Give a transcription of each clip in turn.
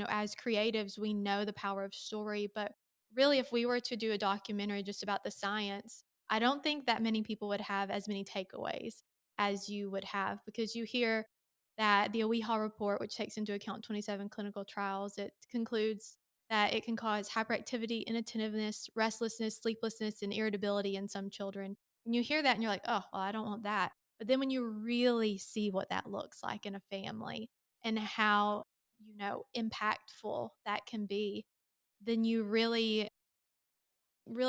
as creatives, we know the power of story, but really, if we were to do a documentary just about the science, I don't think that many people would have as many takeaways as you would have because you hear that the AIHA report, which takes into account 27 clinical trials, it concludes that it can cause hyperactivity, inattentiveness, restlessness, sleeplessness, and irritability in some children. And you hear that and you're like, oh, well, I don't want that. But then when you really see what that looks like in a family and how, impactful that can be, then you really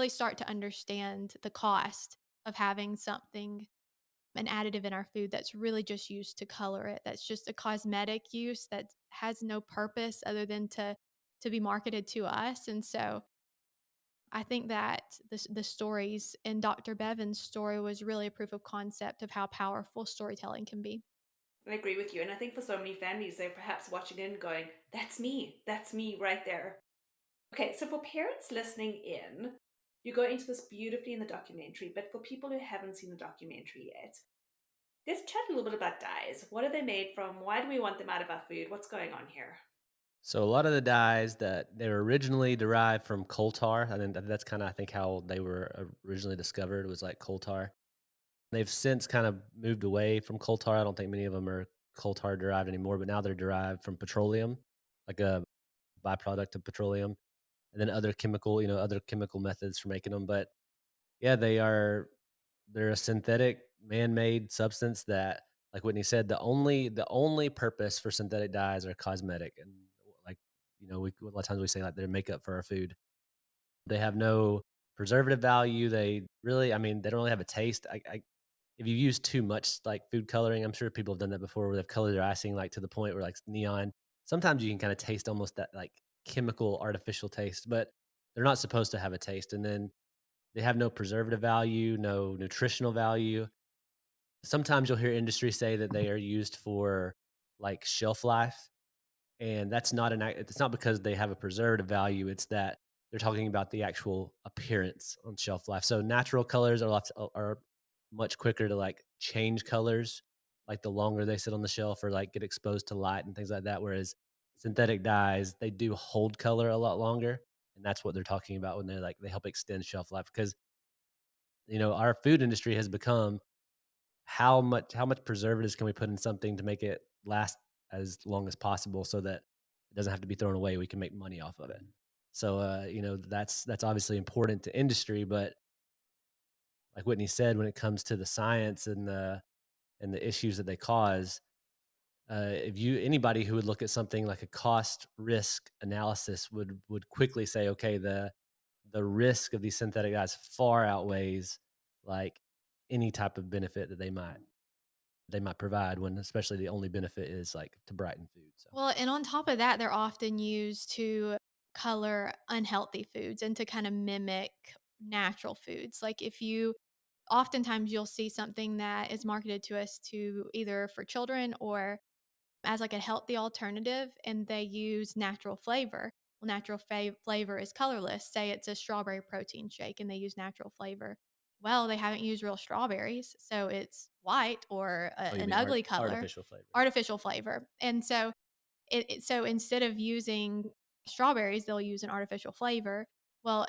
start to understand the cost of having something, an additive in our food that's really just used to color it. That's just a cosmetic use that has no purpose other than to be marketed to us. And so I think that the stories in Dr. Bevan's story was really a proof of concept of how powerful storytelling can be. I agree with you. And I think for so many families, they're perhaps watching in going, that's me. That's me right there. Okay, so for parents listening in, you go into this beautifully in the documentary, but for people who haven't seen the documentary yet, let's chat a little bit about dyes. What are they made from? Why do we want them out of our food? What's going on here? So a lot of the dyes that they were originally derived from coal tar, and then that's kind of I think how they were originally discovered was like coal tar. They've since kind of moved away from coal tar. I don't think many of them are coal tar derived anymore, but now they're derived from petroleum, like a byproduct of petroleum, and then other chemical methods for making them. But yeah, they're a synthetic man-made substance that, like Whitney said, the only purpose for synthetic dyes are cosmetic. And like, a lot of times we say like they're makeup for our food. They have no preservative value. They really, I mean, they don't really have a taste. If you use too much like food coloring, I'm sure people have done that before where they've colored their icing like to the point where like neon. Sometimes you can kind of taste almost that like chemical artificial taste, but they're not supposed to have a taste. And then they have no preservative value, no nutritional value. Sometimes you'll hear industry say that they are used for like shelf life, and it's not because they have a preservative value, it's that they're talking about the actual appearance on shelf life. So natural colors are much quicker to like change colors, like the longer they sit on the shelf or like get exposed to light and things like that. Whereas synthetic dyes, they do hold color a lot longer. And that's what they're talking about when they're like they help extend shelf life because our food industry has become how much preservatives can we put in something to make it last as long as possible so that it doesn't have to be thrown away, we can make money off of it. So that's obviously important to industry, but like Whitney said, when it comes to the science and the issues that they cause, if you anybody who would look at something like a cost risk analysis would quickly say, okay, the risk of these synthetic dyes far outweighs like any type of benefit that they might provide, when especially the only benefit is like to brighten food. So Well, and on top of that, they're often used to color unhealthy foods and to kind of mimic natural foods. Like if you oftentimes you'll see something that is marketed to us to either for children or as like a healthy alternative and they use natural flavor. Well, natural flavor is colorless. Say it's a strawberry protein shake and they use natural flavor. Well, they haven't used real strawberries, so it's white or oh, you an mean ugly color, artificial flavor? artificial flavor. And so so instead of using strawberries, they'll use an artificial flavor. Well,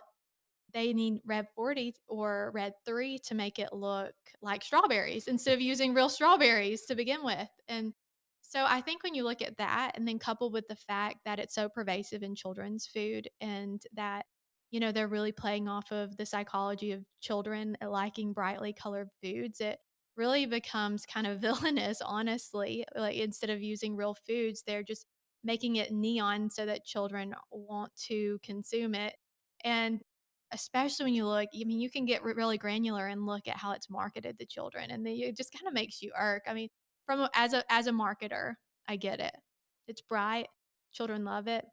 they need red 40 or red 3 to make it look like strawberries instead of using real strawberries to begin with. And so I think when you look at that and then coupled with the fact that it's so pervasive in children's food and that, they're really playing off of the psychology of children liking brightly colored foods, it really becomes kind of villainous, honestly. Like instead of using real foods, they're just making it neon so that children want to consume it. And especially when you look, I mean, you can get really granular and look at how it's marketed to children, and then it just kinda makes you irk. I mean, as a marketer, I get it. It's bright, children love it,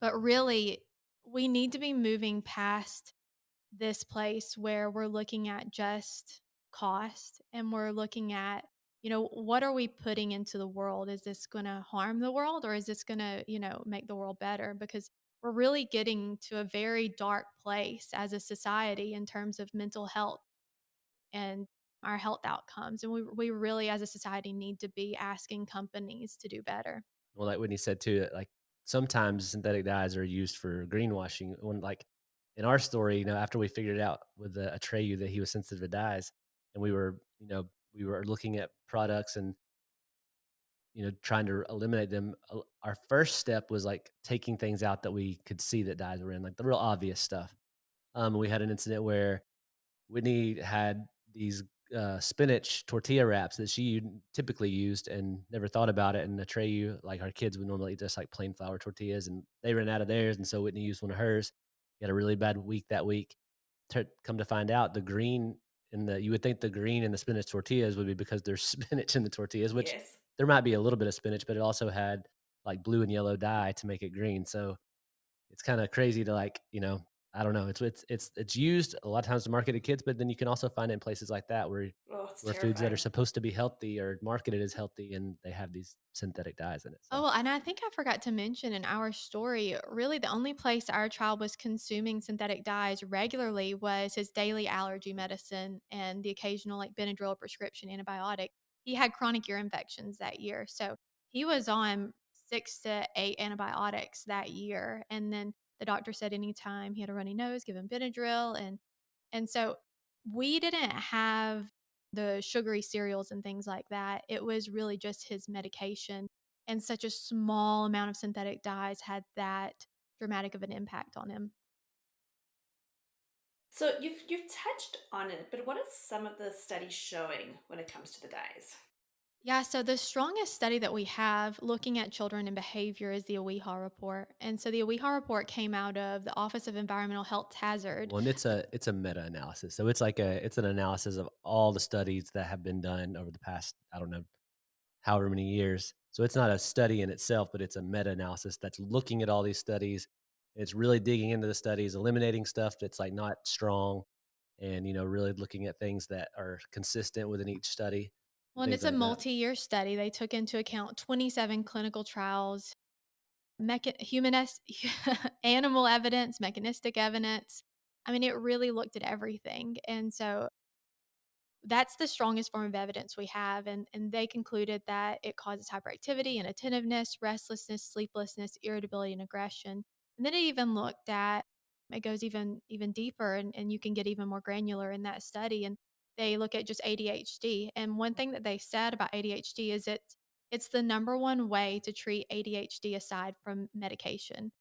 but really, we need to be moving past this place where we're looking at just cost and we're looking at, what are we putting into the world? Is this going to harm the world or is this going to, make the world better? Because we're really getting to a very dark place as a society in terms of mental health and our health outcomes. And we really, as a society, need to be asking companies to do better. Well, like Whitney said too, like sometimes synthetic dyes are used for greenwashing. When like in our story, after we figured out with Atreyu that he was sensitive to dyes, and we were looking at products and trying to eliminate them. Our first step was like taking things out that we could see that dyes were in, like the real obvious stuff. We had an incident where Whitney had these spinach tortilla wraps that she typically used and never thought about it. And Atreyu, like our kids would normally eat just like plain flour tortillas, and they ran out of theirs, and so Whitney used one of hers. He had a really bad week that week. Come to find out, the green in the you would think the green in the spinach tortillas would be because there's spinach in the tortillas, which Yes. there might be a little bit of spinach, but it also had like blue and yellow dye to make it green. So it's kinda crazy to, like, I don't know, it's used a lot of times to market to kids, but then you can also find it in places like that Oh, it's where foods that are terrifying. supposed to be healthy are marketed as healthy, and they have these synthetic dyes in it, so. Oh, and I think I forgot to mention in our story, really the only place our child was consuming synthetic dyes regularly was his daily allergy medicine and the occasional like Benadryl prescription antibiotic. He had chronic ear infections that year. So he was on 6 to 8 antibiotics that year. And then the doctor said anytime he had a runny nose, give him Benadryl. And so we didn't have the sugary cereals and things like that. It was really just his medication, and such a small amount of synthetic dyes had that dramatic of an impact on him. So you've touched on it, but what are some of the studies showing when it comes to the dyes? Yeah, so the strongest study that we have looking at children and behavior is the AWIHA report. And so the AWIHA report came out of the Office of Environmental Health Hazard. Well, and it's a meta-analysis, so it's an analysis of all the studies that have been done over the past, I don't know, however many years. So it's not a study in itself, but it's a meta-analysis that's looking at all these studies. It's really digging into the studies, eliminating stuff that's like not strong, and really looking at things that are consistent within each study and Well, and things it's a like that. multi-year study. They took into account 27 clinical trials, humanist, animal evidence, mechanistic evidence. I mean, it really looked at everything. And so that's the strongest form of evidence we have, and they concluded that it causes hyperactivity, inattentiveness, restlessness, sleeplessness, irritability, and aggression. And then it even looked at it goes even deeper, and you can get even more granular in that study. And they look at just ADHD. And one thing that they said about ADHD is it's the number one way to treat ADHD aside from medication.